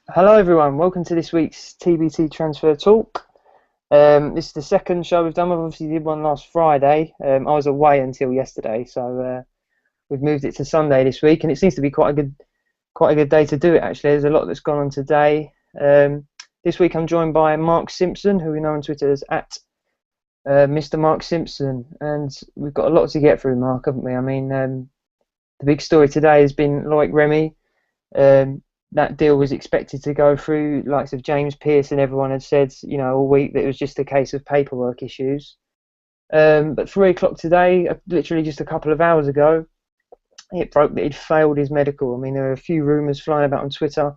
Hello everyone, welcome to this week's TBT Transfer Talk. This is the second show we've done. We obviously did one last Friday. I was away until yesterday, so we've moved it to Sunday this week, and it seems to be quite a good day to do it. Actually, there's a lot that's gone on today. This week I'm joined by Mark Simpson, who we know on Twitter as at Mr. Mark Simpson, and we've got a lot to get through, Mark, haven't we? I mean, the big story today has been Loic Remy. That deal was expected to go through. Likes of James Pearce and everyone had said, all week that it was just a case of paperwork issues. But 3 o'clock today, literally just a couple of hours ago, it broke that he'd failed his medical. I mean, there were a few rumours flying about on Twitter,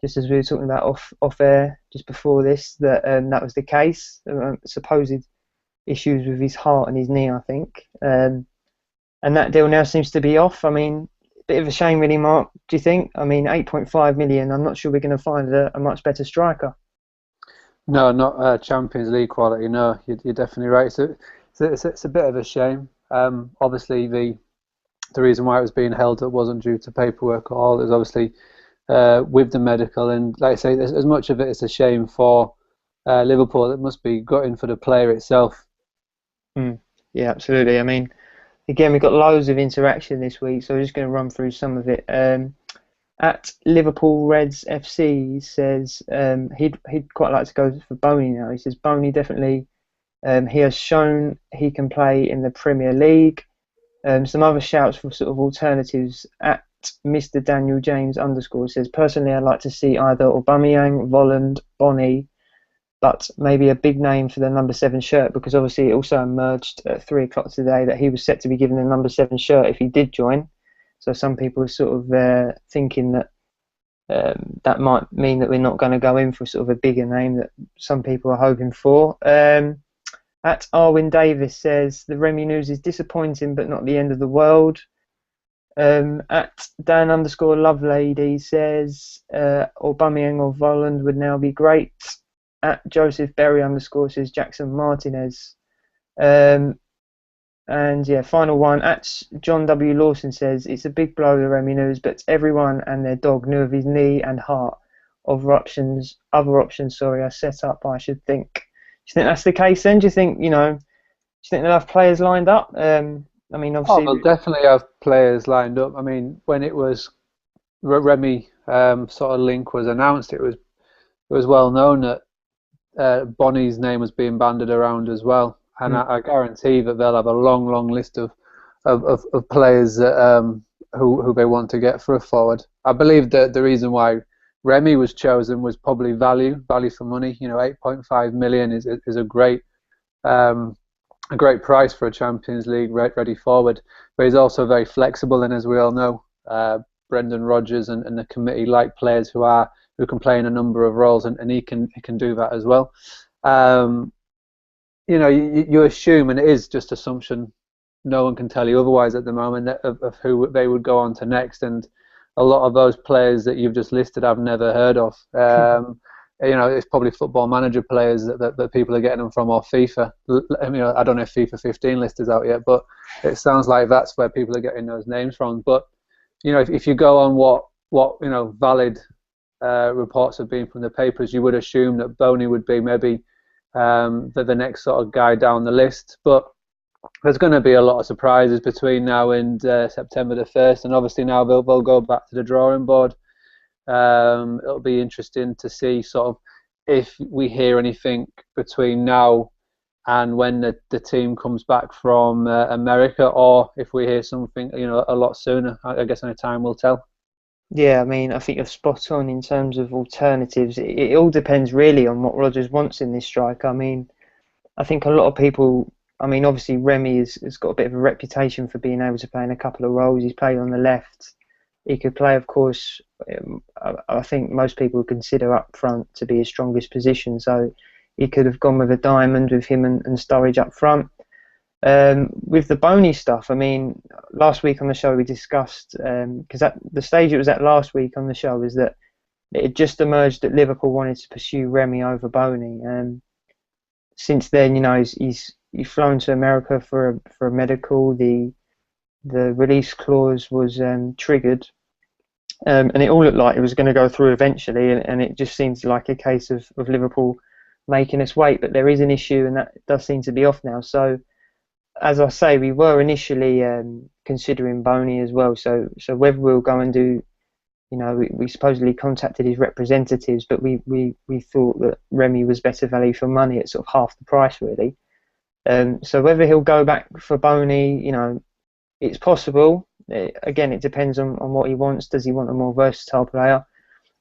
just as we were talking about off air just before this, that that was the case. Supposed issues with his heart and his knee, I think. And that deal now seems to be off. I mean, bit of a shame, really, Mark. Do you think? I mean, 8.5 million. I'm not sure we're going to find a much better striker. No, not Champions League quality. No, you're definitely right. So it's a bit of a shame. Obviously, the reason why it was being held up wasn't due to paperwork at all. It was obviously with the medical, and like I say, as much of it is a shame for Liverpool. It must be gutting for the player itself. Yeah, absolutely. I mean, again, we've got loads of interaction this week, so we're just going to run through some of it. At Liverpool Reds FC, he says he'd quite like to go for Borini now. He says Borini definitely. He has shown he can play in the Premier League. Some other shouts for sort of alternatives. At Mr. Daniel James _ says, personally, I'd like to see either Aubameyang, Volland, Bonny, but maybe a big name for the number 7 shirt, because obviously it also emerged at 3 o'clock today that he was set to be given the number 7 shirt if he did join. So some people are sort of thinking that that might mean that we're not going to go in for sort of a bigger name that some people are hoping for. At Arwin Davis says, the Remy news is disappointing but not the end of the world. At Dan _ Lovelady says, Aubameyang or Volland would now be great. At Joseph Berry _ says Jackson Martinez. And yeah, final one. At John W. Lawson says, it's a big blow, the Remy news, but everyone and their dog knew of his knee and heart. Other options, are set up, I should think. Do you think that's the case then? Do you think, do you think they'll have players lined up? I mean, obviously... They'll definitely have players lined up. I mean, when it was Remy sort of link was announced, it was well known that Bonny's name was being banded around as well. And I guarantee that they'll have a long list of players that, who they want to get for a forward. I believe that the reason why Remy was chosen was probably value for money. 8.5 million is a great price for a Champions League ready forward. But he's also very flexible, and as we all know, Brendan Rodgers and the committee like players who can play in a number of roles, and he can do that as well. You assume, and it is just assumption, no one can tell you otherwise at the moment, of who they would go on to next, and a lot of those players that you've just listed I've never heard of. It's probably Football Manager players that people are getting them from, or FIFA. I don't know if FIFA 15 list is out yet, but it sounds like that's where people are getting those names from. But if you go on what valid reports have been from the papers, you would assume that Boney would be maybe the next sort of guy down the list. But there's going to be a lot of surprises between now and September the 1st, and obviously now they'll go back to the drawing board. It'll be interesting to see sort of if we hear anything between now and when the team comes back from America, or if we hear something a lot sooner. I guess only time will tell. Yeah, I mean, I think you're spot on in terms of alternatives. It all depends really on what Rodgers wants in this striker. I mean, I think a lot of people... I mean, obviously Remy has got a bit of a reputation for being able to play in a couple of roles. He's played on the left. He could play, of course, I think most people consider up front to be his strongest position. So he could have gone with a diamond with him and Sturridge up front. With the Boney stuff, I mean, last week on the show we discussed, because at the stage it was at last week on the show, was that it had just emerged that Liverpool wanted to pursue Remy over Boney. Since then, he's flown to America for a medical. The release clause was triggered, and it all looked like it was going to go through eventually, and it just seems like a case of Liverpool making us wait. But there is an issue, and that does seem to be off now. So, as I say, we were initially considering Boney as well. So whether we'll go and do, we supposedly contacted his representatives, but we thought that Remy was better value for money at sort of half the price, really. So whether he'll go back for Boney, it's possible. Again, it depends on what he wants. Does he want a more versatile player?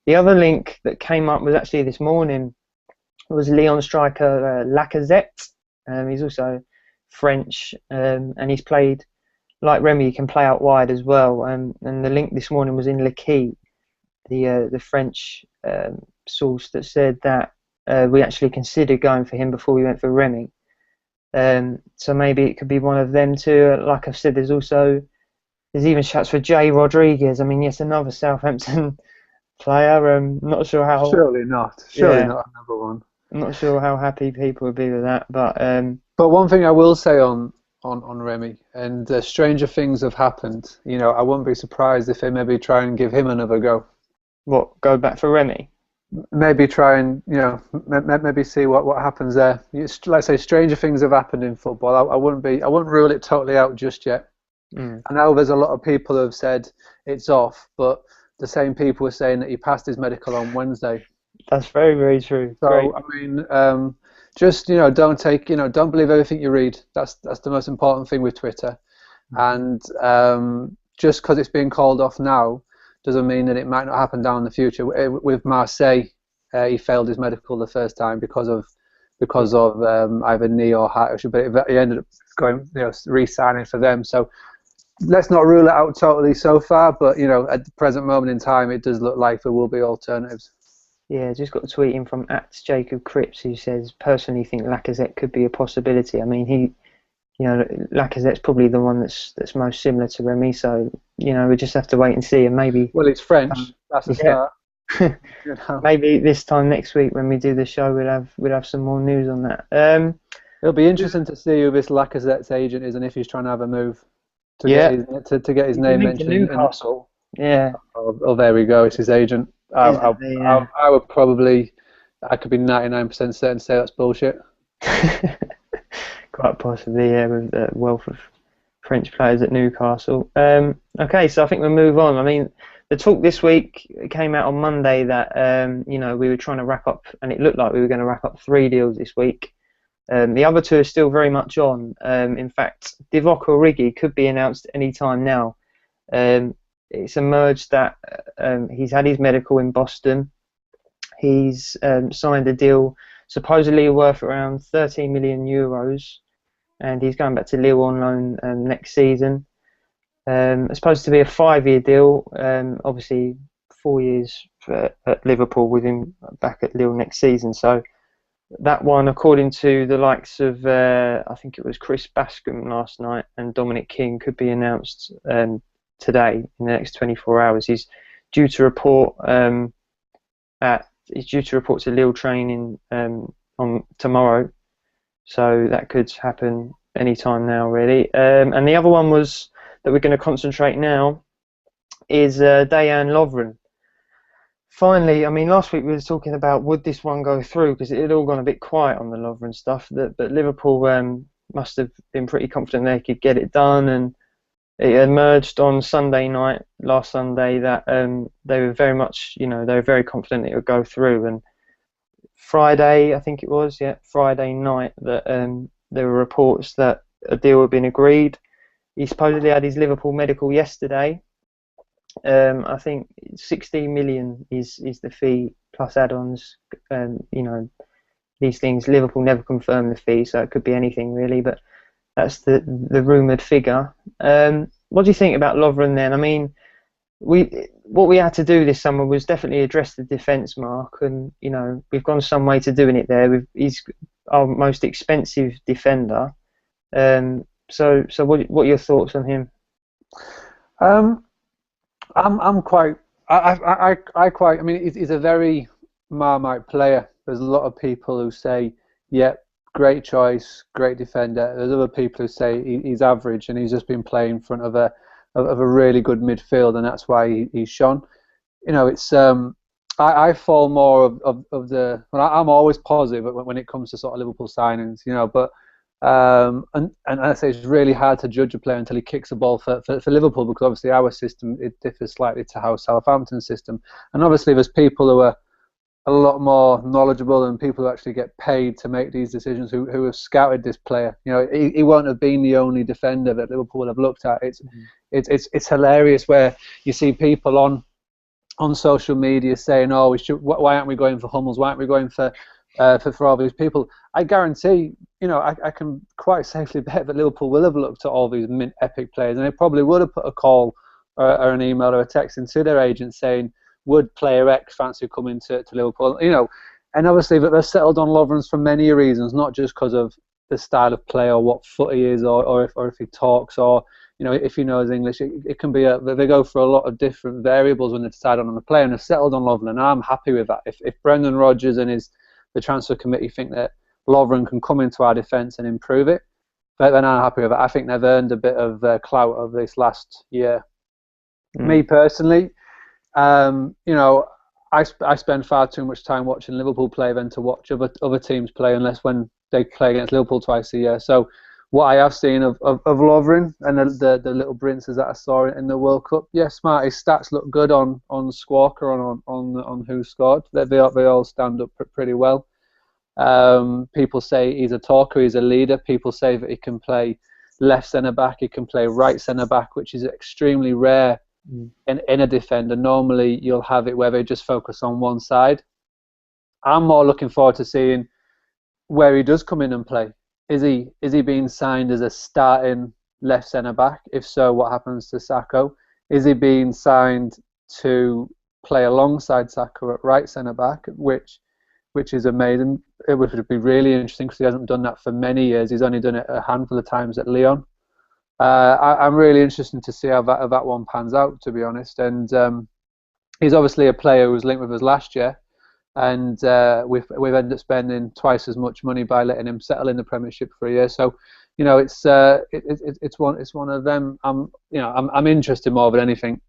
The other link that came up was actually this morning was Lyon striker Lacazette. He's also French, and he's played like Remy. He can play out wide as well. And the link this morning was in Loic, the French source that said that we actually considered going for him before we went for Remy. So maybe it could be one of them too. Like I've said, there's even shouts for Jay Rodriguez. I mean, yes, another Southampton player. Not sure how. Surely not another one. I'm not sure how happy people would be with that, but one thing I will say on Remy, and stranger things have happened. I wouldn't be surprised if they maybe try and give him another go. What, go back for Remy? Maybe try and maybe see what happens there. Like I say, stranger things have happened in football. I wouldn't rule it totally out just yet. I know there's a lot of people who have said it's off, but the same people were saying that he passed his medical on Wednesday. That's very, very true. So Great. I mean, just don't believe everything you read. That's the most important thing with Twitter. And just because it's being called off now doesn't mean that it might not happen down in the future. With Marseille, he failed his medical the first time because of either knee or heart issue, but he ended up going, re-signing for them. So let's not rule it out totally so far, but at the present moment in time, it does look like there will be alternatives. Yeah, just got a tweet in from @Jacob Cripps who says, personally think Lacazette could be a possibility. I mean, Lacazette's probably the one that's most similar to Remy, so we just have to wait and see, and maybe. Well, it's French. That's a start. Maybe this time next week when we do the show, we'll have some more news on that. It'll be interesting to see who this Lacazette's agent is and if he's trying to have a move to get his name mentioned. Newcastle. Yeah. Oh, there we go. It's his agent. I would probably. I could be 99% certain to say that's bullshit. Quite possibly, yeah, with the wealth of French players at Newcastle. Okay, so I think we'll move on. I mean, the talk this week came out on Monday that we were trying to wrap up, and it looked like we were going to wrap up 3 deals this week. The other 2 are still very much on. In fact, Divock Origi could be announced any time now. It's emerged that he's had his medical in Boston. He's signed a deal supposedly worth around 13 million euros, and he's going back to Lille on loan next season. It's supposed to be a 5-year deal. Obviously, 4 years at Liverpool with him back at Lille next season. So that one, according to the likes of, I think it was Chris Bascom last night and Dominic King, could be announced today in the next 24 hours. He's due to report to Lille training on tomorrow, so that could happen any time now, really. And the other one was that we're going to concentrate now is Dejan Lovren. Finally, I mean, last week we were talking about would this one go through, because it had all gone a bit quiet on the Lovren stuff, but Liverpool must have been pretty confident they could get it done, and it emerged on Sunday night, last Sunday, that they were very much, they were very confident it would go through. And Friday, I think it was, Friday night, that there were reports that a deal had been agreed. He supposedly had his Liverpool medical yesterday. I think 16 million is the fee plus add-ons. These things, Liverpool never confirmed the fee, so it could be anything really, but that's the rumoured figure. What do you think about Lovren then? I mean, what we had to do this summer was definitely address the defence, Mark, and we've gone some way to doing it there. He's our most expensive defender. So what are your thoughts on him? I'm quite. I mean, he's a very Marmite player. There's a lot of people who say, "Yep, great choice, great defender." There's other people who say he's average and he's just been playing in front of a really good midfield, and that's why he's shone. it's I fall more of the. Well, I'm always positive when it comes to sort of Liverpool signings, but and I say it's really hard to judge a player until he kicks a ball for Liverpool, because obviously our system, it differs slightly to how Southampton's system, and obviously there's people who are a lot more knowledgeable and people who actually get paid to make these decisions who have scouted this player. He won't have been the only defender that Liverpool have looked at. It's hilarious where you see people on social media saying, "Oh, why aren't we going for Hummels? Why aren't we going for all these people?" I guarantee, I can quite safely bet that Liverpool will have looked at all these mint epic players, and they probably would have put a call or an email or a text into their agent saying, "Would player X fancy coming to Liverpool?" And obviously that they're settled on Lovren's for many reasons, not just because of the style of play or what foot he is, or if he talks, or if he knows English. It can be they go for a lot of different variables when they decide on a player, and they're settled on Lovren, and I'm happy with that. If Brendan Rodgers and the transfer committee think that Lovren can come into our defence and improve it, then I'm happy with it. I think they've earned a bit of clout over this last year. Me personally, I spend far too much time watching Liverpool play than to watch other teams play, unless when they play against Liverpool twice a year. So what I have seen of Lovren and the little brinces that I saw in the World Cup, smart. His stats look good on Squawka, on who scored. They all stand up pretty well. People say he's a talker, he's a leader. People say that he can play left centre back, he can play right centre back, which is extremely rare in a defender. Normally you'll have it where they just focus on one side. I'm more looking forward to seeing where he does come in and play. Is he being signed as a starting left centre back? If so, what happens to Sakho? Is he being signed to play alongside Sakho at right centre back, which is amazing? It would be really interesting because he hasn't done that for many years. He's only done it a handful of times at Lyon. I'm really interested to see how that one pans out, to be honest. And he's obviously a player who was linked with us last year, and we've ended up spending twice as much money by letting him settle in the Premiership for a year. So, it's one of them. I'm interested more than anything.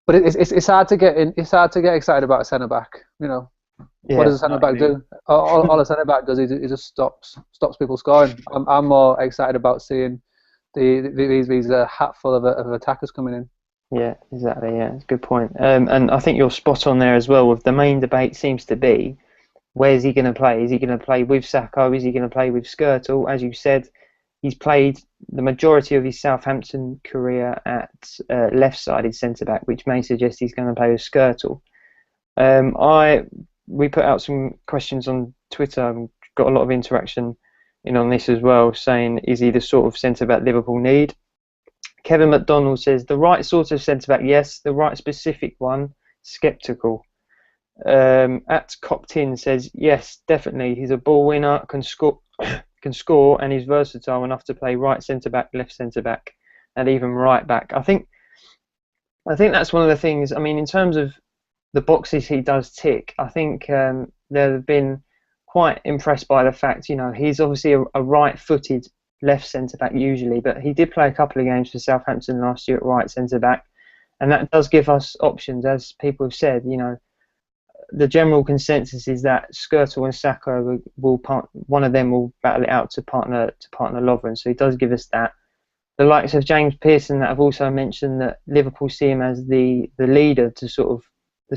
But it's hard to get in. It's hard to get excited about a centre back. What does a centre back do? All a centre back does is he just stops people scoring. I'm more excited about seeing these hatful of attackers coming in. Yeah, exactly. Yeah, it's a good point. And I think you're spot on there as well. With the main debate seems to be, where's he going to play? Is he going to play with Sakho? Is he going to play with Skrtel? As you said, he's played the majority of his Southampton career at left-sided centre-back, which may suggest he's going to play with Skrtel. We put out some questions on Twitter and got a lot of interaction on this as well, saying, is he the sort of centre-back Liverpool need? Kevin McDonald says, the right sort of centre-back, yes. The right specific one, sceptical. At Coptin says, yes, definitely. He's a ball winner, can score, and he's versatile enough to play right centre-back, left centre-back, and even right back. I think that's one of the things. I mean, in terms of the boxes he does tick, I think they've been quite impressed by the fact, he's obviously a right-footed left centre-back usually, but he did play a couple of games for Southampton last year at right centre-back, and that does give us options. As people have said, the general consensus is that Skrtel and Sakho one of them will battle it out to partner Lovren, so he does give us that. The likes of James Pearson that have also mentioned that Liverpool see him as the leader, the sort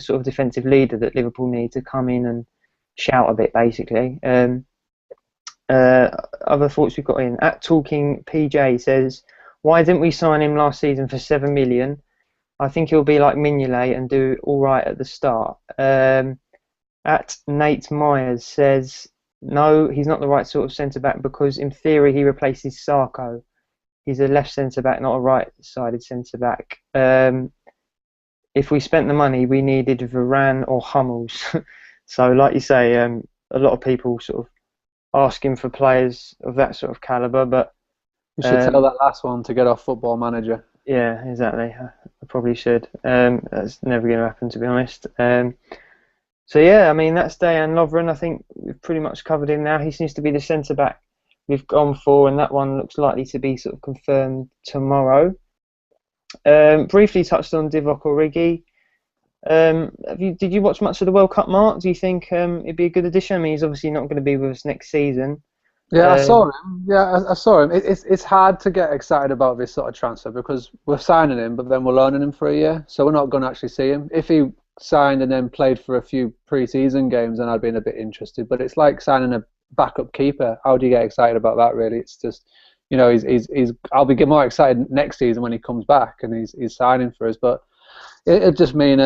of defensive leader that Liverpool need to come in and shout a bit, basically. Other thoughts we've got in. At Talking PJ says, why didn't we sign him last season for 7 million? I think he'll be like Mignolet and do all right at the start. At Nate Myers says, no, he's not the right sort of centre-back because in theory he replaces Sakho. He's a left centre-back, not a right-sided centre-back. If we spent the money, we needed Varane or Hummels. So, like you say, a lot of people sort of asking for players of that sort of calibre, but you should tell that last one to get off Football Manager. Yeah, exactly. I probably should. That's never going to happen, to be honest. So yeah, I mean, that's Dejan Lovren. I think we've pretty much covered him now. He seems to be the centre back we've gone for, and that one looks likely to be sort of confirmed tomorrow. Briefly touched on Divock Origi. Did you watch much of the World Cup, Mark? Do you think it'd be a good addition? I mean, he's obviously not going to be with us next season. Yeah, I saw Um, him. Yeah, I saw him. It's hard to get excited about this sort of transfer because we're signing him, but then we're loaning him for a year, so we're not going to actually see him. If he signed and then played for a few pre-season games, then I'd been a bit interested. But it's like signing a backup keeper. How do you get excited about that? Really, it's just, he's. I'll be more excited next season when he comes back and he's signing for us. But it just mean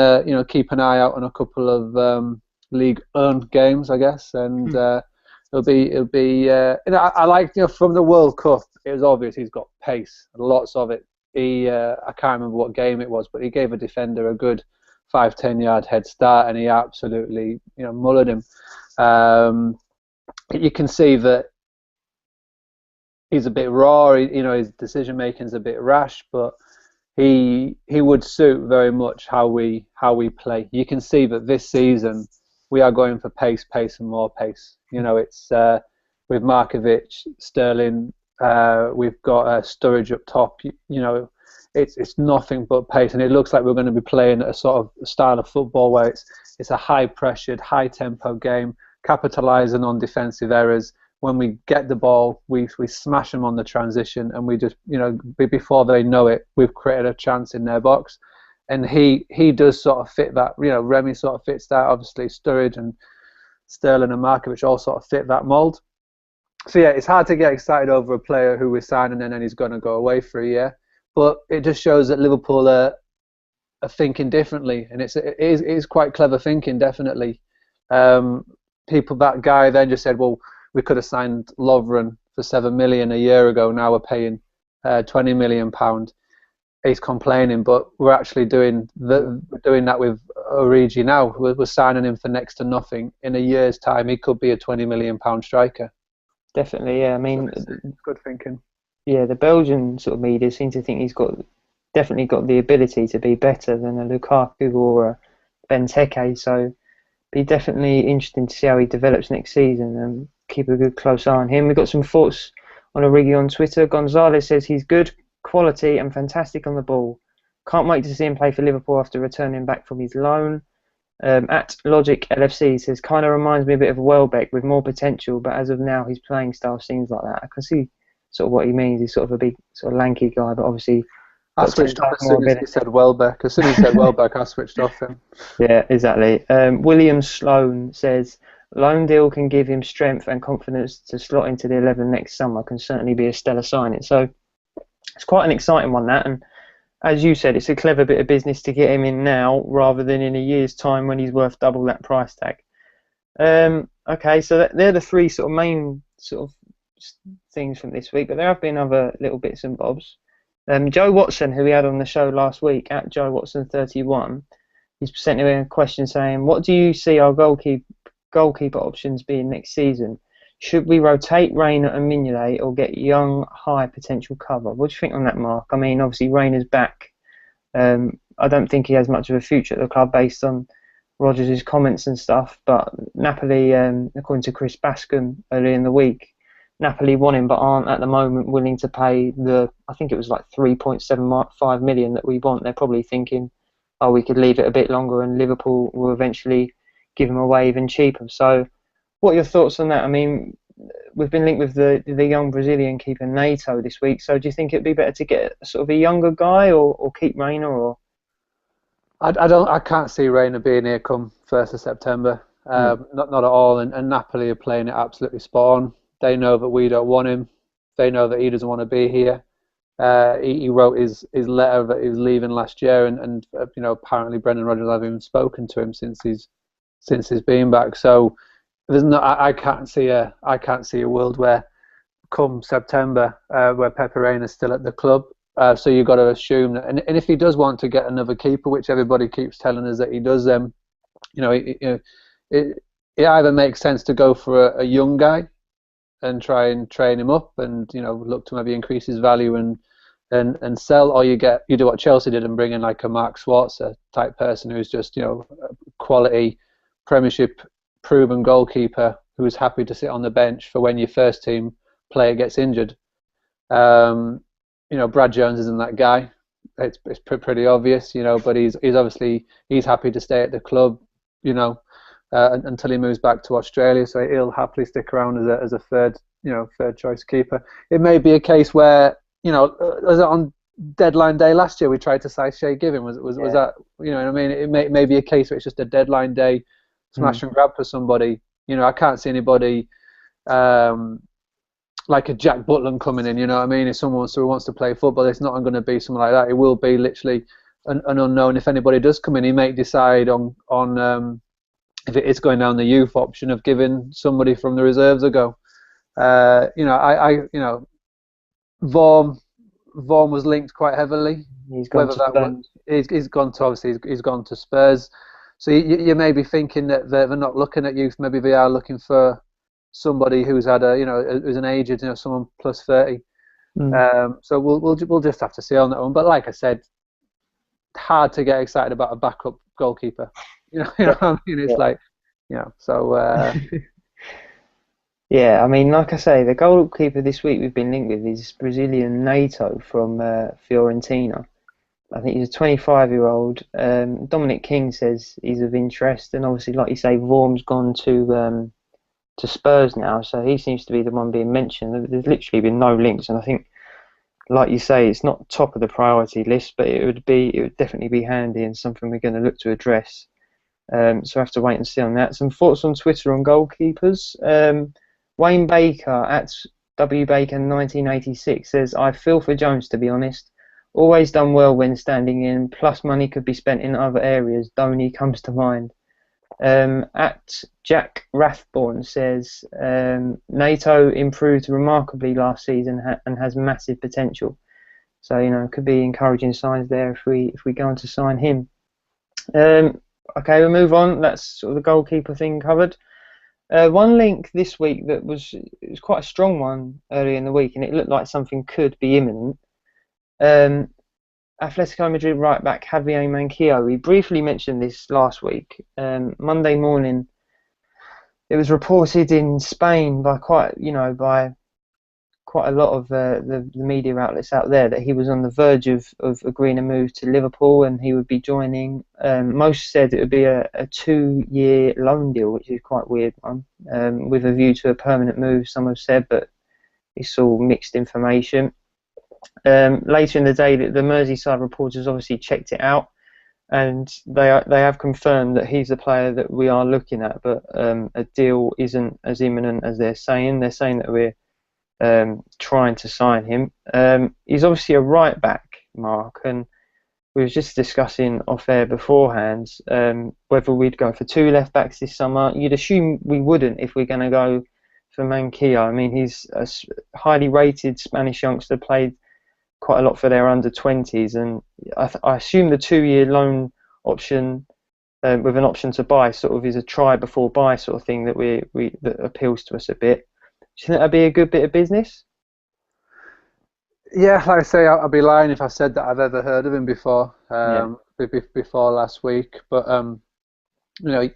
keep an eye out on a couple of league-owned games, I guess, and. It'll be. I like from the World Cup. It was obvious he's got pace, lots of it. I can't remember what game it was, but he gave a defender a good 5-10 yard head start, and he absolutely mullered him. You can see that he's a bit raw. His decision making is a bit rash, but he would suit very much how we play. You can see that this season we are going for pace, and more pace. It's with Markovic, Sterling. We've got Sturridge up top. It's nothing but pace, and it looks like we're going to be playing a sort of style of football where it's a high-pressured, high-tempo game, capitalising on defensive errors. When we get the ball, we smash them on the transition, and we just before they know it, we've created a chance in their box. And he does sort of fit that. Remy sort of fits that. Obviously, Sturridge and Sterling and Markovic all sort of fit that mould. So yeah, it's hard to get excited over a player who we're signing and then he's going to go away for a year. But it just shows that Liverpool are thinking differently, and it is quite clever thinking, definitely. That guy then just said, well, we could have signed Lovren for 7 million a year ago. Now we're paying £20 million. He's complaining, but we're actually doing that with Origi now. We're signing him for next to nothing. In a year's time, he could be a £20 million striker. Definitely, yeah. I mean, so it's good thinking. Yeah, the Belgian sort of media seem to think he's definitely got the ability to be better than a Lukaku or a Benteke. So, be definitely interesting to see how he develops next season and keep a good close eye on him. We've got some thoughts on Origi on Twitter. Gonzalez says he's good, quality and fantastic on the ball. Can't wait to see him play for Liverpool after returning back from his loan. At Logic LFC says kind of reminds me a bit of Welbeck with more potential, but as of now his playing style seems like that. I can see sort of what he means. He's sort of a big sort of lanky guy, but obviously I switched off as soon as he said Welbeck. As soon as he said Welbeck, I switched off him. Yeah, exactly. William Sloan says loan deal can give him strength and confidence to slot into the 11 next summer. Can certainly be a stellar signing. So it's quite an exciting one, that. And as you said, it's a clever bit of business to get him in now rather than in a year's time when he's worth double that price tag. Okay, so they're the three sort of main sort of things from this week, but there have been other little bits and bobs. Joe Watson, who we had on the show last week, at Joe Watson 31, he's sent me a question saying, what do you see our goalkeeper options being next season? Should we rotate Reina and Mignolet or get young, high potential cover? What do you think on that, Mark? I mean, obviously Reina's back. I don't think he has much of a future at the club based on Rodgers' comments and stuff, but Napoli, according to Chris Bascom earlier in the week, Napoli want him but aren't at the moment willing to pay I think it was like 3.75 million that we want. They're probably thinking, oh, we could leave it a bit longer and Liverpool will eventually give him away even cheaper. So what are your thoughts on that? I mean, we've been linked with the young Brazilian keeper Neto this week, so do you think it'd be better to get sort of a younger guy or keep Reina? Or I can't see Reina being here come 1st of September. Not at all, and Napoli are playing it absolutely spot on. They know that we don't want him. They know that he doesn't want to be here. He wrote his letter that he was leaving last year, and apparently Brendan Rodgers hasn't even spoken to him since he's been back. So there's I can't see a world where come September where Pepe Reina's still at the club. So you've got to assume that, and if he does want to get another keeper, which everybody keeps telling us that he does, it either makes sense to go for a young guy and try and train him up and look to maybe increase his value and sell, or you do what Chelsea did and bring in like a Mark Schwarzer type person who's just a quality Premiership proven goalkeeper who is happy to sit on the bench for when your first team player gets injured. Brad Jones isn't that guy. it's pretty obvious, you know. But he's obviously happy to stay at the club, you know, until he moves back to Australia. So he'll happily stick around as a third choice keeper. It may be a case where, you know, was it on deadline day last year we tried to sign Shay Given? Was that, you know what I mean? It may be a case where it's just a deadline day smash and grab for somebody. You know, I can't see anybody like a Jack Butland coming in, you know what I mean? If someone wants to play football, it's not going to be someone like that. It will be literally an unknown. If anybody does come in, he may decide on if it is going down the youth option of giving somebody from the reserves a go. You know, Vorm was linked quite heavily. He's gone to Spurs. He's gone to, obviously he's gone to Spurs. So you may be thinking that they're not looking at youth. Maybe they are looking for somebody who's had who's an aged, you know, someone plus 30. So we'll just have to see on that one. But like I said, hard to get excited about a backup goalkeeper. You know what I mean? It's like, you know, so. Yeah, I mean, like I say, the goalkeeper this week we've been linked with is Brazilian Nato from Fiorentina. I think he's a 25-year-old. Dominic King says he's of interest, and obviously, like you say, Vorm's gone to Spurs now, so he seems to be the one being mentioned. There's literally been no links, and I think, like you say, it's not top of the priority list, but it would definitely be handy and something we're going to look to address. So I have to wait and see on that. Some thoughts on Twitter on goalkeepers. Wayne Baker at WBaker1986 says, I feel for Jones, to be honest. Always done well when standing in, plus money could be spent in other areas. Donny comes to mind. At Jack Rathborn says, NATO improved remarkably last season and has massive potential. So, you know, could be encouraging signs there if we go on to sign him. Okay, we'll move on. That's sort of the goalkeeper thing covered. One link this week that was quite a strong one earlier in the week, and it looked like something could be imminent. Atletico Madrid right back Javier Manquillo. We briefly mentioned this last week. Monday morning, it was reported in Spain by quite a lot of the media outlets out there that he was on the verge of agreeing a move to Liverpool, and he would be joining. Most said it would be a 2-year loan deal, which is quite a weird one, with a view to a permanent move, some have said, but it's all mixed information. Later in the day, the Merseyside reporters obviously checked it out, and they have confirmed that he's the player that we are looking at, but a deal isn't as imminent as they're saying. They're saying that we're trying to sign him. He's obviously a right back, Mark, and we were just discussing off air beforehand whether we'd go for 2 left backs this summer. You'd assume we wouldn't if we're going to go for Manquillo. I mean, he's a highly rated Spanish youngster, played quite a lot for their under-20s, and I assume the 2-year loan option with an option to buy sort of is a try before buy sort of thing that that appeals to us a bit. Do you think that'd be a good bit of business? Yeah, like I say, I'd be lying if I said that I've ever heard of him before. Before last week, but you know,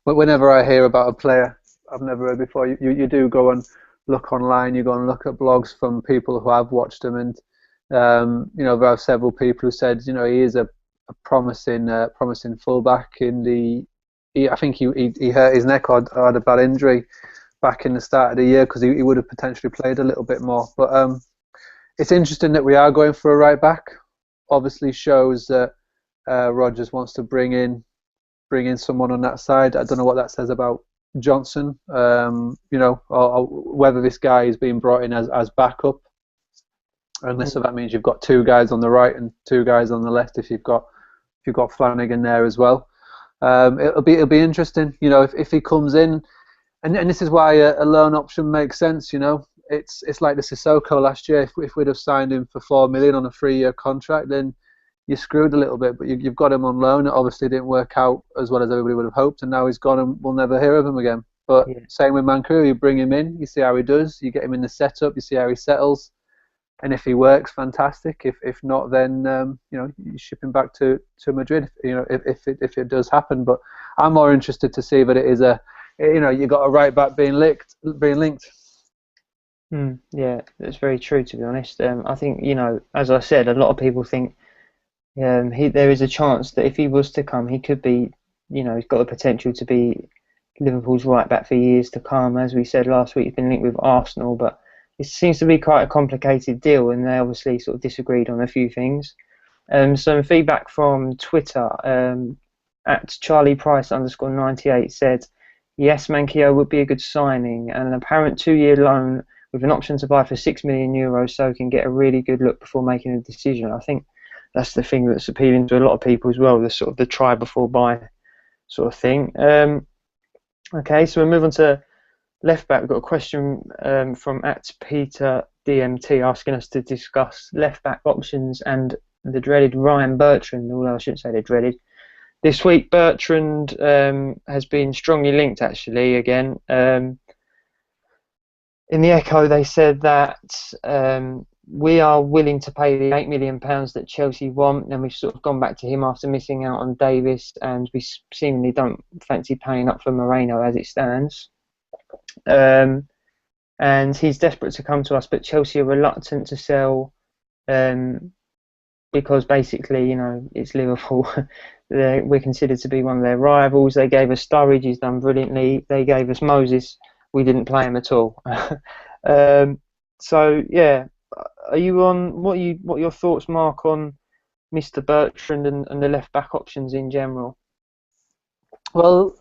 whenever I hear about a player I've never heard before, you do go and look online. You go and look at blogs from people who have watched him, and you know, there are several people who said, you know, he is a promising fullback. I think he hurt his neck or had a bad injury back in the start of the year, because he would have potentially played a little bit more. But it's interesting that we are going for a right back. Obviously shows that Rodgers wants to bring in someone on that side. I don't know what that says about Johnson, you know, or whether this guy is being brought in as backup. Unless that means you've got 2 guys on the right and 2 guys on the left if you've got Flanagan there as well. It'll be interesting, you know, if he comes in, and this is why a loan option makes sense. You know, it's like the Sissoko last year. If we'd have signed him for $4 million on a 3-year contract, then you're screwed a little bit. But you've got him on loan. It obviously didn't work out as well as everybody would have hoped, and now he's gone, and we'll never hear of him again. But same with Manquillo, you bring him in, you see how he does, you get him in the setup, you see how he settles. And if he works, fantastic. If not, then you know, you ship him back to Madrid. You know, if it does happen. But I'm more interested to see that it is you know, you got a right back being linked. Yeah, that's very true, to be honest. I think, you know, as I said, a lot of people think There is a chance that if he was to come, he could be, he's got the potential to be Liverpool's right back for years to come. As we said last week, he's been linked with Arsenal, but it seems to be quite a complicated deal, and they obviously sort of disagreed on a few things. Some feedback from Twitter at CharliePrice_98 said, yes, Manquillo would be a good signing, and an apparent 2-year loan with an option to buy for €6 million, so he can get a really good look before making a decision. I think that's the thing that's appealing to a lot of people as well, the sort of the try before buy sort of thing. Okay, so we'll move on to left back. We've got a question from at Peter DMT asking us to discuss left back options and the dreaded Ryan Bertrand, although I shouldn't say they're dreaded. This week, Bertrand has been strongly linked, actually, again. In the Echo, they said that we are willing to pay the £8 million that Chelsea want, and we've sort of gone back to him after missing out on Davis, and we seemingly don't fancy paying up for Moreno as it stands. And he's desperate to come to us, but Chelsea are reluctant to sell because basically, it's Liverpool. We're considered to be one of their rivals. They gave us Sturridge, he's done brilliantly. They gave us Moses, we didn't play him at all. So yeah, are you on? What are your thoughts, Mark, on Mr. Bertrand and the left back options in general? Well,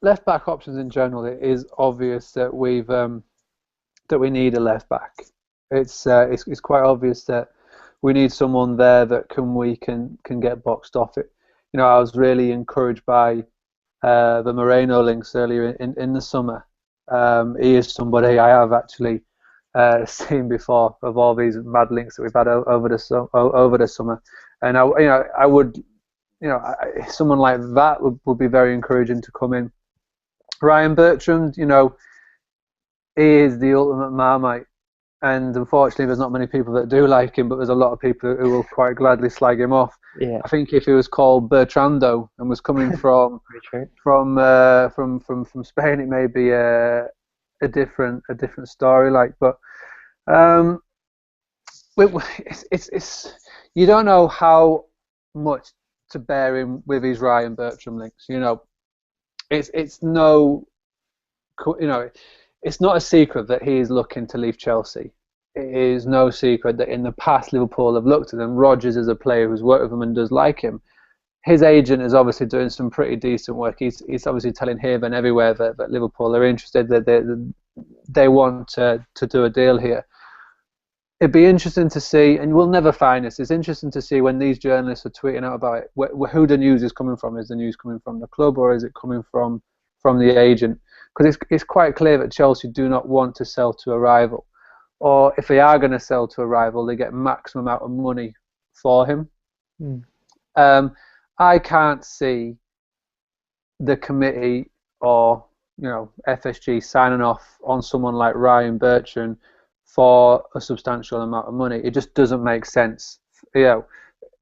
left back options in general, it is obvious that we need a left back. It's quite obvious that we need someone there that we can get boxed off it. I was really encouraged by the Moreno links earlier in the summer. He is somebody I have actually seen before, of all these mad links that we've had over the summer, and I would, someone like that would be very encouraging to come in. Ryan Bertrand, he is the ultimate Marmite, and unfortunately there's not many people that do like him, but there's a lot of people who will quite gladly slag him off. Yeah. I think if he was called Bertrando and was coming from Spain, it may be a different story. But it's you don't know how much to bear him with his Ryan Bertrand links. It's not a secret that he is looking to leave Chelsea. It is no secret that in the past Liverpool have looked at him. Rodgers is a player who's worked with him and does like him. His agent is obviously doing some pretty decent work. He's obviously telling here and everywhere that Liverpool are interested, that they want to do a deal here. It'd be interesting to see, and we'll never find this, it's interesting to see when these journalists are tweeting out about it, who the news is coming from. Is the news coming from the club, or is it coming from the agent? Because it's quite clear that Chelsea do not want to sell to a rival. Or if they are going to sell to a rival, they get maximum amount of money for him. I can't see the committee or FSG signing off on someone like Ryan Bertrand for a substantial amount of money. It just doesn't make sense.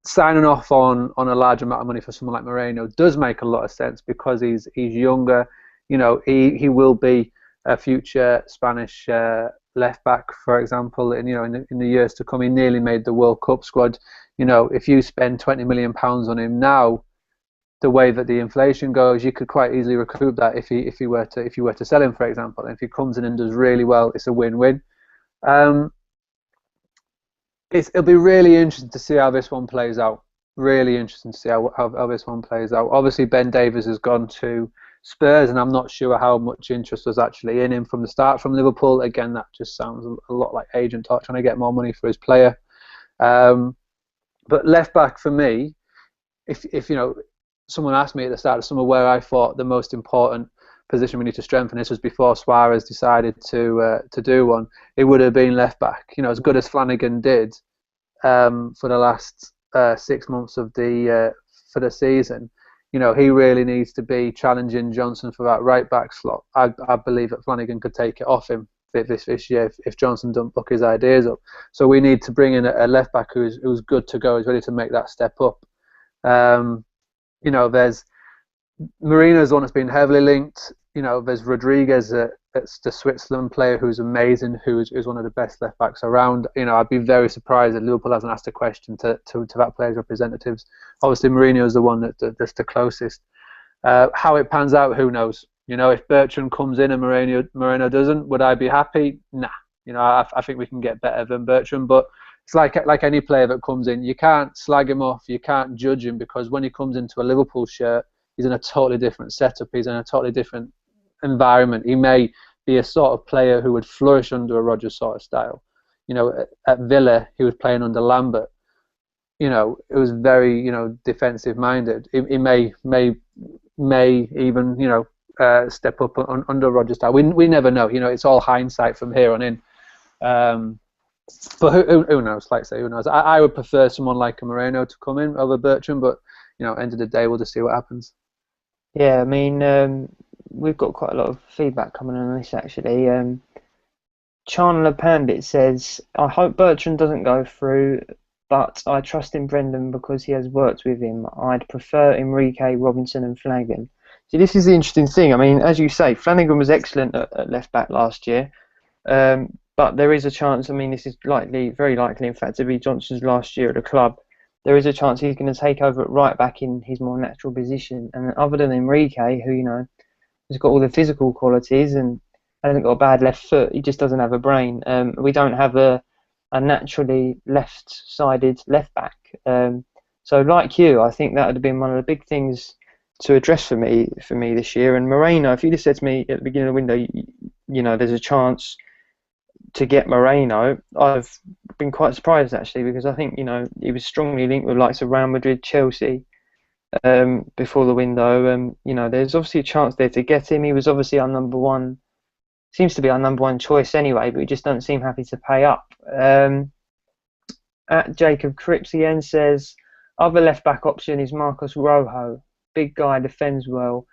Signing off on a large amount of money for someone like Moreno does make a lot of sense because he's younger. He will be a future Spanish left back, for example, in the years to come. He nearly made the World Cup squad. If you spend £20 million on him now, the way that the inflation goes, you could quite easily recoup that if you were to sell him, for example. And if he comes in and does really well, it's a win-win. It'll be really interesting to see how this one plays out. Really interesting to see how this one plays out. Obviously, Ben Davies has gone to Spurs, and I'm not sure how much interest was actually in him from the start from Liverpool. Again, that just sounds a lot like agent talk, trying to get more money for his player. But left back for me, if someone asked me at the start of summer where I thought the most important position we need to strengthen, this was before Suarez decided to do one, it would have been left back. As good as Flanagan did for the last 6 months of the season. He really needs to be challenging Johnson for that right back slot. I believe that Flanagan could take it off him this year if Johnson doesn't book his ideas up. So we need to bring in a left back who's good to go, who's ready to make that step up. There's Marino's one that's been heavily linked. there's Rodriguez that's the Switzerland player who's amazing, who's one of the best left backs around. I'd be very surprised if Liverpool hasn't asked a question to that player's representatives. Obviously, Mourinho's the one that's the closest. How it pans out, who knows? If Bertrand comes in and Moreno doesn't, would I be happy? Nah. I think we can get better than Bertrand, but it's like any player that comes in. You can't slag him off, you can't judge him, because when he comes into a Liverpool shirt, he's in a totally different setup, he's in a totally different environment. He may be a sort of player who would flourish under a Rodgers sort of style. At Villa, he was playing under Lambert. It was very, defensive minded. He may even, step up under Rodgers style. We never know. It's all hindsight from here on in. But who knows? Like I say, who knows? I would prefer someone like a Moreno to come in over Bertrand, but end of the day, we'll just see what happens. Yeah, I mean, we've got quite a lot of feedback coming on this actually. Chandler Pandit says, I hope Bertrand doesn't go through, but I trust in Brendan because he has worked with him. I'd prefer Enrique, Robinson and Flanagan. See, this is the interesting thing. I mean, as you say, Flanagan was excellent at left back last year. But there is a chance, I mean, this is very likely, in fact, to be Johnson's last year at the club. There is a chance he's going to take over at right back in his more natural position. And other than Enrique, who, has got all the physical qualities and hasn't got a bad left foot, he just doesn't have a brain. We don't have a naturally left-sided left back. So like you, I think that would have been one of the big things to address for me this year. And Moreno, if you'd have said to me at the beginning of the window, there's a chance to get Moreno, I've been quite surprised actually, because I think he was strongly linked with likes of Real Madrid, Chelsea before the window. There's obviously a chance there to get him. He was obviously our number one, seems to be our number one choice anyway, but we just don't seem happy to pay up. At Jacob Cripps again says, other left back option is Marcos Rojo, big guy, defends well,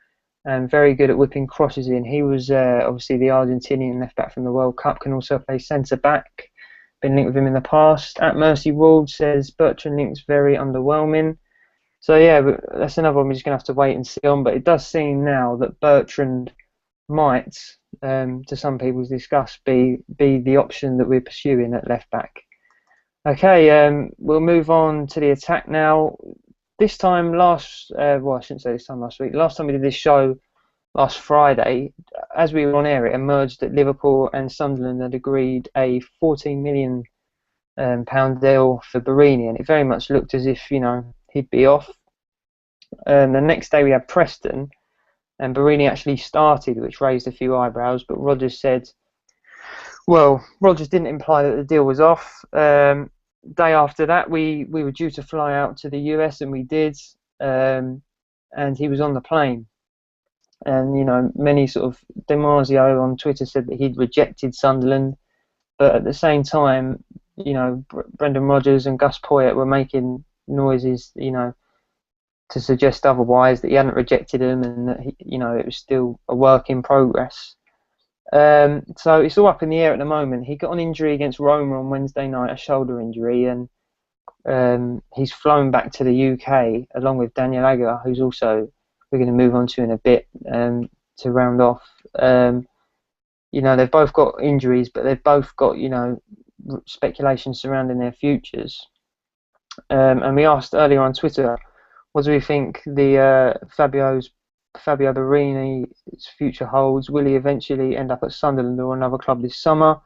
and very good at whipping crosses in. He was obviously the Argentinian left back from the World Cup, can also play centre back. Been linked with him in the past. At Mercy Ward says Bertrand links very underwhelming. So yeah, but that's another one we're just going to have to wait and see on. But it does seem now that Bertrand might, to some people's disgust, be the option that we're pursuing at left back. Okay, we'll move on to the attack now. This time I shouldn't say this time last week. Last time we did this show last Friday, as we were on air, it emerged that Liverpool and Sunderland had agreed a £14 million deal for Borini, and it very much looked as if he'd be off. The next day we had Preston, and Borini actually started, which raised a few eyebrows. But Rodgers said, well, Rodgers didn't imply that the deal was off. Day after that, we were due to fly out to the US, and we did, and he was on the plane. And many sort of Demasio on Twitter said that he'd rejected Sunderland, but at the same time, Brendan Rodgers and Gus Poyet were making noises, to suggest otherwise, that he hadn't rejected him, and that it was still a work in progress. So it's all up in the air at the moment. He got an injury against Roma on Wednesday night, a shoulder injury, and he's flown back to the UK along with Daniel Agger, who's also, we're going to move on to in a bit, to round off. They've both got injuries, but they've both got speculation surrounding their futures. And we asked earlier on Twitter, what do we think the Fabio Borini's future holds? Will he eventually end up at Sunderland or another club this summer?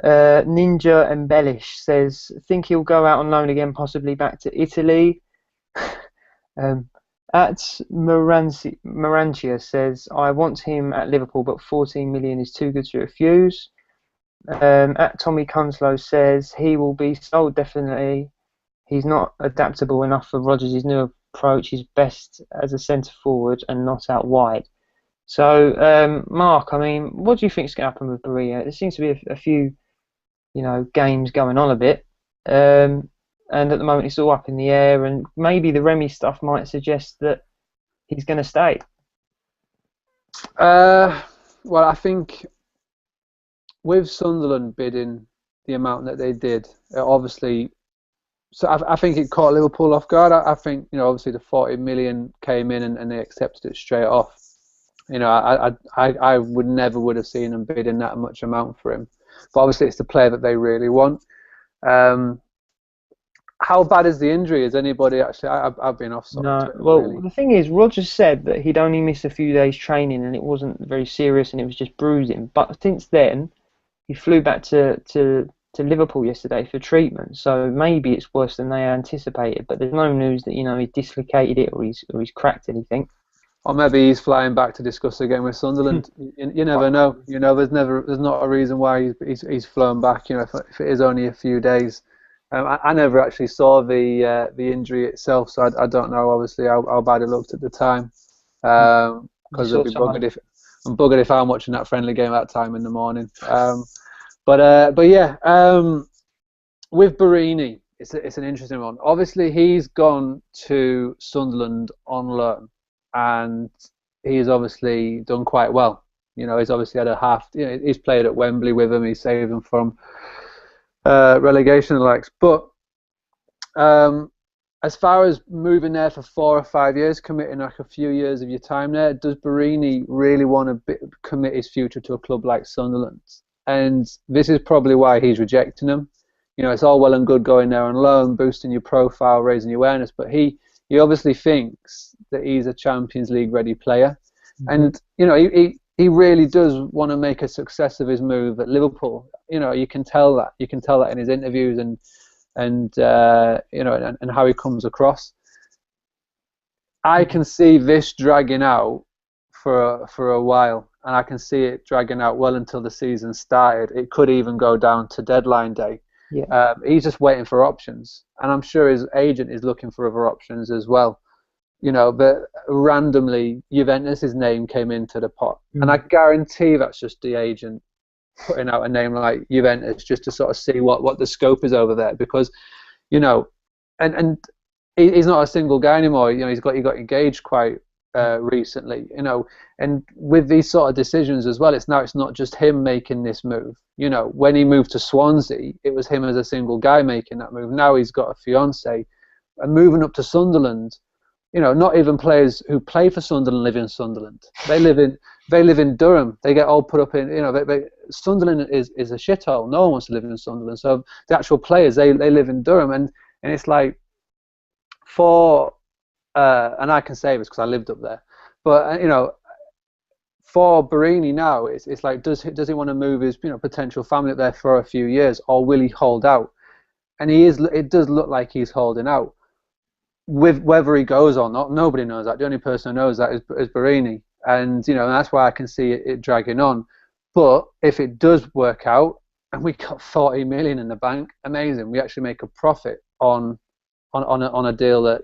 Ninja Embellish says, think he'll go out on loan again, possibly back to Italy. At Morantia says, I want him at Liverpool, but 14 million is too good to refuse. At Tommy Cunslow says, he will be sold definitely. He's not adaptable enough for Rodgers' new approach. He's best as a centre forward and not out wide. So, Mark, I mean, what do you think is going to happen with Berea? There seems to be a few, games going on a bit. And at the moment it's all up in the air, and maybe the Remy stuff might suggest that he's going to stay. Well, I think with Sunderland bidding the amount that they did, obviously, so I think it caught Liverpool off guard. I think, obviously the 40 million came in and they accepted it straight off. I would never have seen them bidding that much amount for him. But obviously, it's the player that they really want. How bad is the injury? Is anybody actually? I've been off sort of No, Twitter, well, really. the thing is, Roger said that he'd only missed a few days training and it wasn't very serious and it was just bruising. But since then, he flew back to Liverpool yesterday for treatment. So maybe it's worse than they anticipated. But there's no news that he dislocated it or he's cracked anything. Or maybe he's flying back to discuss again with Sunderland. You never know. There's not a reason why he's flown back. If it is only a few days. I never actually saw the injury itself, so I don't know obviously how bad it looked at the time. Because I'd be buggered if I'm watching that friendly game at that time in the morning. But yeah, with Borini, it's an interesting one. Obviously, he's gone to Sunderland on loan, and he's obviously done quite well. He's obviously had a half. He's played at Wembley with him. He saved them from relegation and the likes. But as far as moving there for 4 or 5 years, committing like a few years of your time there, does Borini really want to commit his future to a club like Sunderland? And this is probably why he's rejecting them. It's all well and good going there on loan, boosting your profile, raising your awareness, but he obviously thinks that he's a Champions League ready player. And he really does want to make a success of his move at Liverpool. You can tell that. You can tell that in his interviews and how he comes across. I can see this dragging out for a while, and I can see it dragging out well until the season started. It could even go down to deadline day. Yeah. He's just waiting for options, and I'm sure his agent is looking for other options as well. But randomly Juventus' name came into the pot, and I guarantee that's just the agent putting out a name like Juventus just to sort of see what the scope is over there, because and he's not a single guy anymore. He got engaged quite recently, and with these sort of decisions as well, it's not just him making this move. When he moved to Swansea, it was him as a single guy making that move. Now he's got a fiance, and moving up to Sunderland. Not even players who play for Sunderland live in Sunderland. They live in Durham. They get all put up in. Sunderland is a shithole. No one wants to live in Sunderland. So the actual players, they live in Durham, and it's like and I can say this because I lived up there. But for Borini now, it's like does he want to move his potential family up there for a few years, or will he hold out? And it does look like he's holding out. With whether he goes or not, nobody knows that. The only person who knows that is Borini, and that's why I can see it dragging on. But if it does work out, and we got 40 million in the bank, amazing. We actually make a profit on a deal that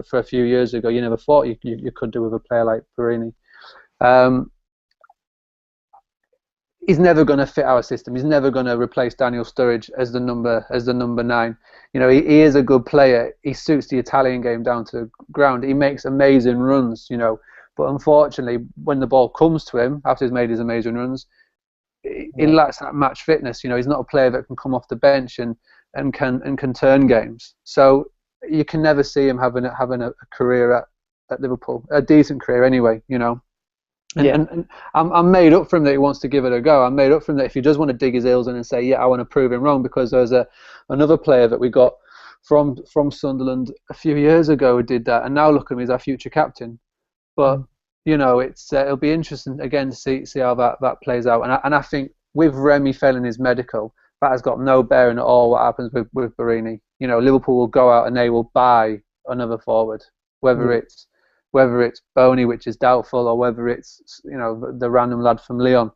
for a few years ago you never thought you could do with a player like Borini. He's never going to fit our system. He's never going to replace Daniel Sturridge as the number 9. He is a good player. He suits the Italian game down to the ground. He makes amazing runs, But unfortunately, when the ball comes to him after he's made his amazing runs, he lacks that match fitness. He's not a player that can come off the bench and can turn games. So you can never see him having a career at Liverpool, a decent career anyway. And I'm made up for him that he wants to give it a go. I'm made up for him that if he does want to dig his heels in and say, yeah, I want to prove him wrong, because there's another player that we got from Sunderland a few years ago who did that, and now look at him, he's our future captain. But it'll be interesting again to see how that plays out. And I think with Remy failing his medical, that has got no bearing at all what happens with Borini. Liverpool will go out and they will buy another forward, whether it's Boney, which is doubtful, or whether it's the random lad from Lyon.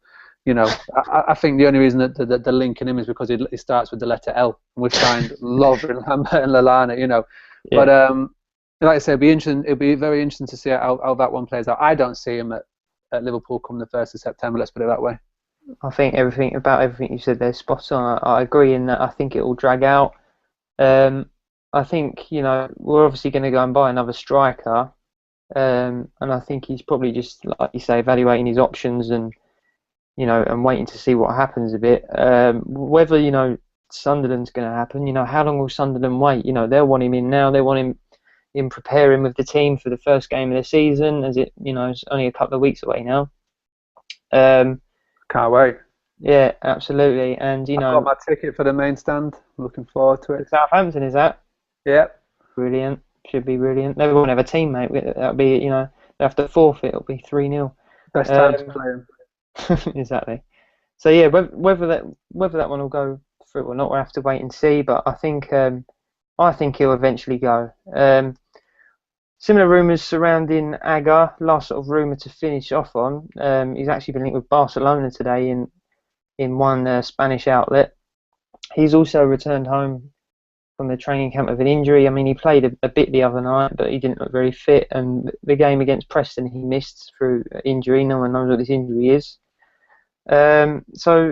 I think the only reason that the link in him is because it starts with the letter L, and we've signed Lovren, Lambert, and Lallana. But like I said, it'll be very interesting to see how that one plays out. I don't see him at Liverpool come the 1st of September. Let's put it that way. I think everything you said there is spot on. I agree in that. I think it will drag out. I think we're obviously going to go and buy another striker. And I think he's probably just, like you say, evaluating his options and and waiting to see what happens a bit. Whether Sunderland's going to happen, how long will Sunderland wait? They'll want him in now. They want him in preparing with the team for the first game of the season, as it's only a couple of weeks away now. Can't wait. Yeah, absolutely. And I've got my ticket for the main stand. I'm looking forward to it. Southampton, is that? Yep. Brilliant. Should be brilliant. They won't have a team, mate. That'll be, they have to forfeit. It'll be 3-0. Best time to play him. Exactly. So yeah, whether that one will go through or not, we'll have to wait and see. But I think he'll eventually go. Similar rumours surrounding Aga. Last sort of rumour to finish off on. He's actually been linked with Barcelona today in one Spanish outlet. He's also returned home from the training camp with an injury. I mean, he played a bit the other night, but he didn't look very fit. And the game against Preston, he missed through injury. No one knows what this injury is. So,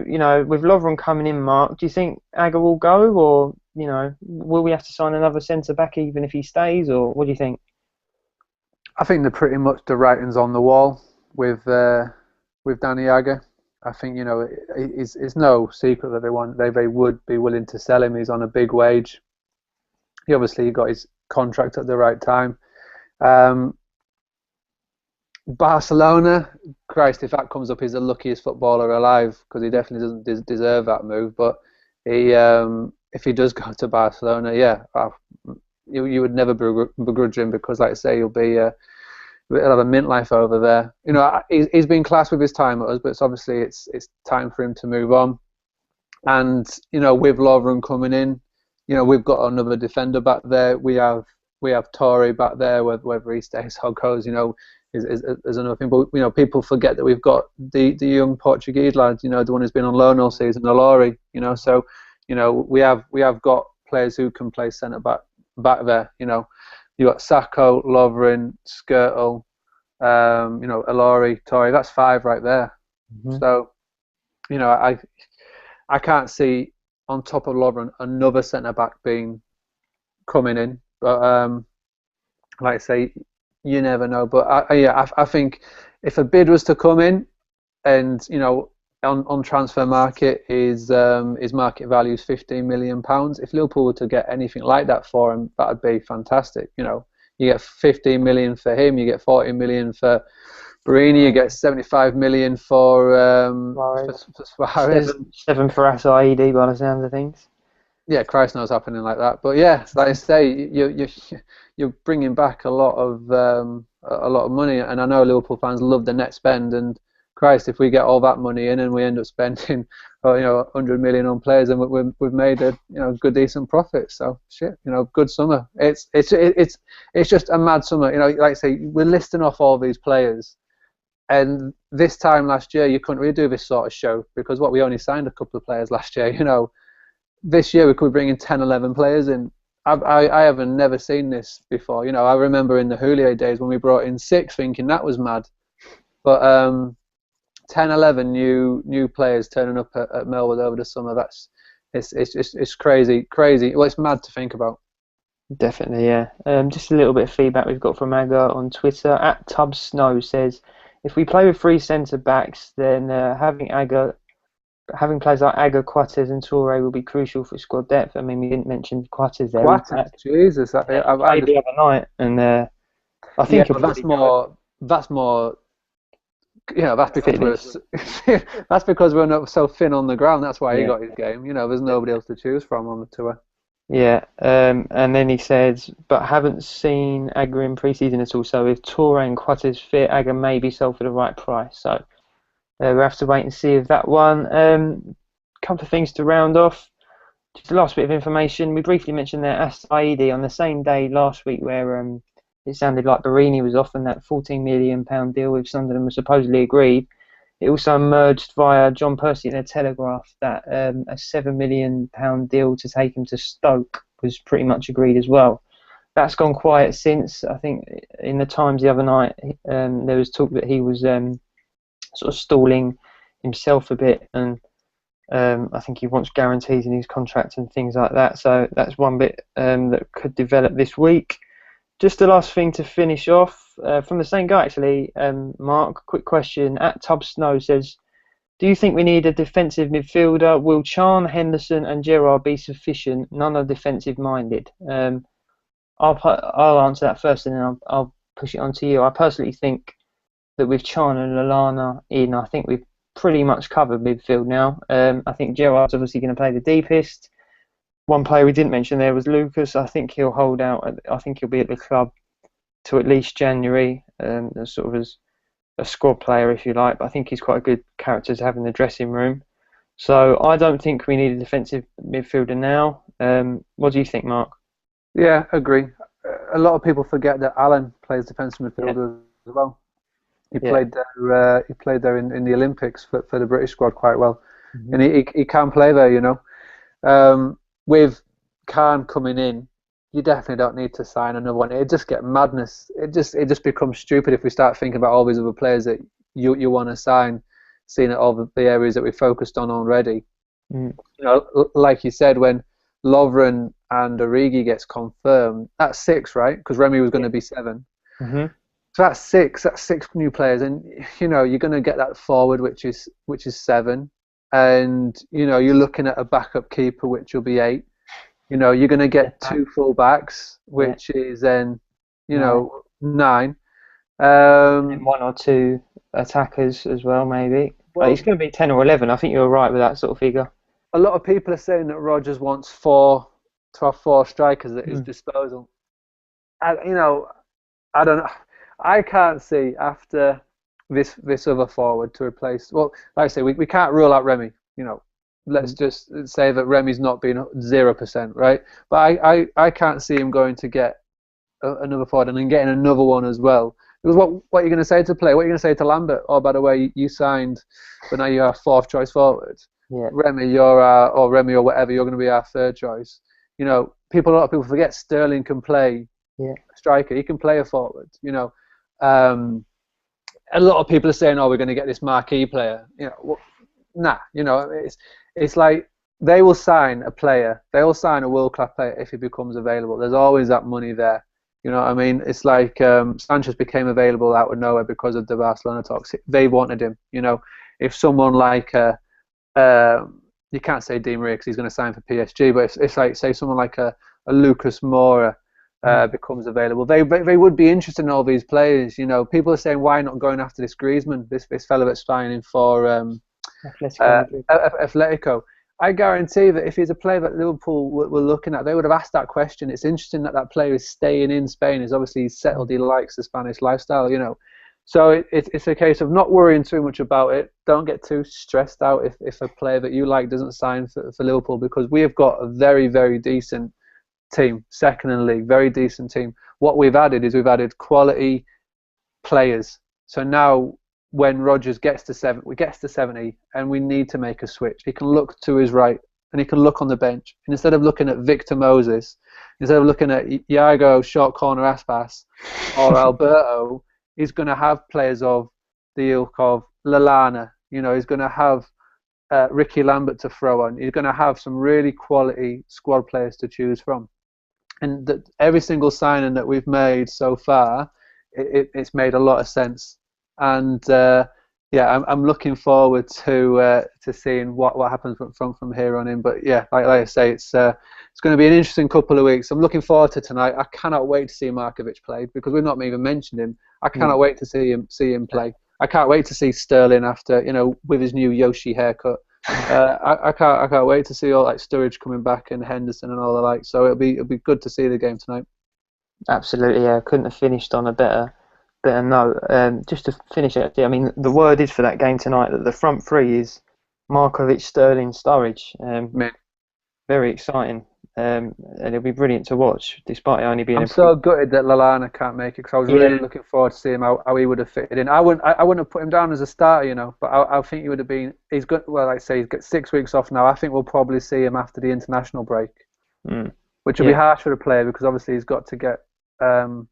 with Lovren coming in, Mark, do you think Aga will go, or, will we have to sign another centre-back even if he stays, or what do you think? I think they're pretty much the writing's on the wall with Danny Aga. I think, it's no secret that they would be willing to sell him. He's on a big wage. He obviously got his contract at the right time. Barcelona, Christ, if that comes up, he's the luckiest footballer alive, because he definitely doesn't deserve that move. But if he does go to Barcelona, you would never begrudge him, because, like I say, he'll have a mint life over there. He's been class with his time at us, but it's time for him to move on. And with Lovren coming in, we've got another defender back there. We have Torre back there. Whether he stays or goes, is another thing. But people forget that we've got the young Portuguese lad. The one who's been on loan all season, Alori. So we have got players who can play centre back there. You got Sacco, Lovren, Skirtle, Alori, Torre. That's 5 right there. Mm-hmm. So, I can't see, on top of Lovren, another centre back coming in. But like I say, you never know. But I think if a bid was to come in, and on transfer market, his market value is £15 million. If Liverpool were to get anything like that for him, that'd be fantastic. You get 15 million for him, you get 40 million for Borini, you get 75 million for Suarez. 7 for Assaidi by the sounds of things. Yeah, Christ knows happening like that. But yeah, like I say, you're bringing back a lot of money, and I know Liverpool fans love the net spend. And Christ, if we get all that money in and we end up spending 100 million on players, and we've made a good decent profit. So shit, good summer. It's just a mad summer. Like I say, we're listing off all these players, and this time last year you couldn't really do this sort of show, because we only signed a couple of players last year. This year we could bring in 10, 11 players in. I haven't never seen this before. I remember in the Houllier days when we brought in 6, thinking that was mad. But 10, 11 new players turning up at Melwood over the summer. It's crazy. Well, it's mad to think about. Definitely, yeah. Just a little bit of feedback we've got from Aga on Twitter. At Tubbs Snow says, if we play with 3 centre backs, then having players like Aga, Coates, and Toure will be crucial for squad depth. I mean, we didn't mention Coates there. Jesus, I played the other night, and I think that's more. That's because we're not so thin on the ground. That's why he got his game. There's nobody else to choose from on the tour. Yeah, and then he says, but haven't seen Aga in pre-season at all. So if Toure and Coates fit, Aga may be sold for the right price. So we'll have to wait and see if that one. Couple of things to round off. Just the last bit of information. We briefly mentioned that Assaidi on the same day last week, where it sounded like Borini was off, and that £14 million deal with Sunderland was supposedly agreed. It also emerged via John Percy in the Telegraph that a £7 million deal to take him to Stoke was pretty much agreed as well. That's gone quiet since. I think in the Times the other night there was talk that he was sort of stalling himself a bit, and I think he wants guarantees in his contract and things like that. So that's one bit that could develop this week. Just the last thing to finish off, from the same guy actually, Mark, quick question. At Tub Snow says, do you think we need a defensive midfielder? Will Chan, Henderson and Gerrard be sufficient? None are defensive minded. I'll answer that first, and then I'll push it on to you. I personally think that with Chan and Lallana in, I think we've pretty much covered midfield now. I think Gerrard's obviously going to play the deepest. One player we didn't mention there was Lucas. I think he'll hold out. I think he'll be at the club to at least January, sort of as a squad player, if you like. But I think he's quite a good character to have in the dressing room. So I don't think we need a defensive midfielder now. What do you think, Mark? Yeah, agree. A lot of people forget that Alan plays defensive midfielder as well. He played there. He played there in the Olympics for the British squad quite well, and he can play there. You know, with Khan coming in, you definitely don't need to sign another one. It just get madness. It just becomes stupid if we start thinking about all these other players that you want to sign, seeing at all the areas that we focused on already. You know, like you said, when Lovren and Origi gets confirmed, that's 6, right? Because Remy was going to be 7. So that's 6. That's 6 new players, and you know you're going to get that forward, which is 7, and you know you're looking at a backup keeper, which will be 8. You know you're going to get 2 full backs, which is then 9. And 1 or 2 attackers as well, maybe. Well, it's going to be 10 or 11. I think you're right with that sort of figure. A lot of people are saying that Rodgers wants 4 strikers at his disposal. I don't know. I can't see after this other forward to replace. Well, like I say, we can't rule out Remy. You know, let's just say that Remy's not being 0%, right? But I can't see him going to get another forward and then getting another one as well. Because what are you going to say to play? What are you going to say to Lambert? Oh, by the way, you signed, but now you're our 4th choice forward. Yeah. Remy, or Remy or whatever, you're going to be our 3rd choice. You know, a lot of people forget Sterling can play a striker. He can play a forward. You know, a lot of people are saying, "Oh, we're going to get this marquee player." You know, nah. You know, it's like they will sign a player. They will sign a world-class player if he becomes available. There's always that money there. You know what I mean? It's like Sanchez became available out of nowhere because of the Barcelona talks. They wanted him. You know, if someone like you can't say Di Maria because he's going to sign for PSG, but it's like, say, someone like a Lucas Moura becomes available. They would be interested in all these players. You know, people are saying, why not going after this Griezmann, this fella that's signing for Atletico. I guarantee that if he's a player that Liverpool were looking at, they would have asked that question. It's interesting that player is staying in Spain. Is obviously settled. He likes the Spanish lifestyle. You know. So it's a case of not worrying too much about it. Don't get too stressed out if a player that you like doesn't sign for Liverpool, because we have got a very, very decent team, 2nd in the league, very decent team. What we've added is we've added quality players. So now when Rodgers gets to 70 and we need to make a switch, he can look to his right and he can look on the bench. And instead of looking at Victor Moses, instead of looking at Iago short corner Aspas or Alberto, he's going to have players of the ilk of Lallana. You know, he's going to have Ricky Lambert to throw on. He's going to have some really quality squad players to choose from. And every single signing that we've made so far, it's made a lot of sense. And I'm looking forward to seeing what happens from here on in. But yeah, like I say, it's going to be an interesting couple of weeks. I'm looking forward to tonight. I cannot wait to see Markovic play because we've not even mentioned him. I cannot wait to see him play. I can't wait to see Sterling after, you know, with his new Yoshi haircut. I can't wait to see all like Sturridge coming back and Henderson and all the like. So it'll be good to see the game tonight. Absolutely, yeah. Couldn't have finished on a better note. Just to finish it, I mean, the word is for that game tonight that the front 3 is Markovic, Sterling, Sturridge. Very exciting. And it'll be brilliant to watch, despite it only being. I'm so gutted that Lallana can't make it because I was really looking forward to seeing how he would have fitted in. I wouldn't have put him down as a starter, you know, but I think he would have been. He's good. Well, like I say, he's got 6 weeks off now. I think we'll probably see him after the international break, which will be harsh for the player because obviously he's got to get. You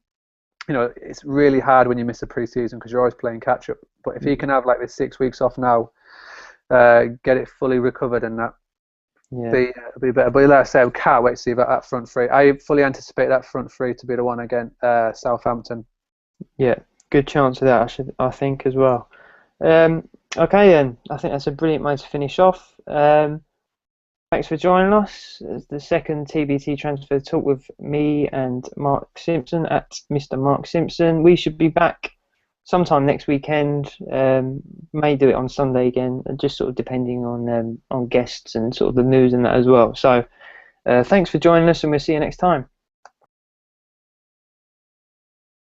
know, it's really hard when you miss a pre-season because you're always playing catch up. But if he can have like this 6 weeks off now, get it fully recovered and that. It'll be better. But like I say, I can't wait to see that front 3. I fully anticipate that front 3 to be the one against Southampton. Yeah, good chance of that, I think, as well. Okay, then. I think that's a brilliant way to finish off. Thanks for joining us. It's the second TBT Transfer Talk with me and Mark Simpson at Mr. Mark Simpson. We should be back sometime next weekend. May do it on Sunday again, just sort of depending on guests and sort of the news and that as well. So thanks for joining us, and we'll see you next time.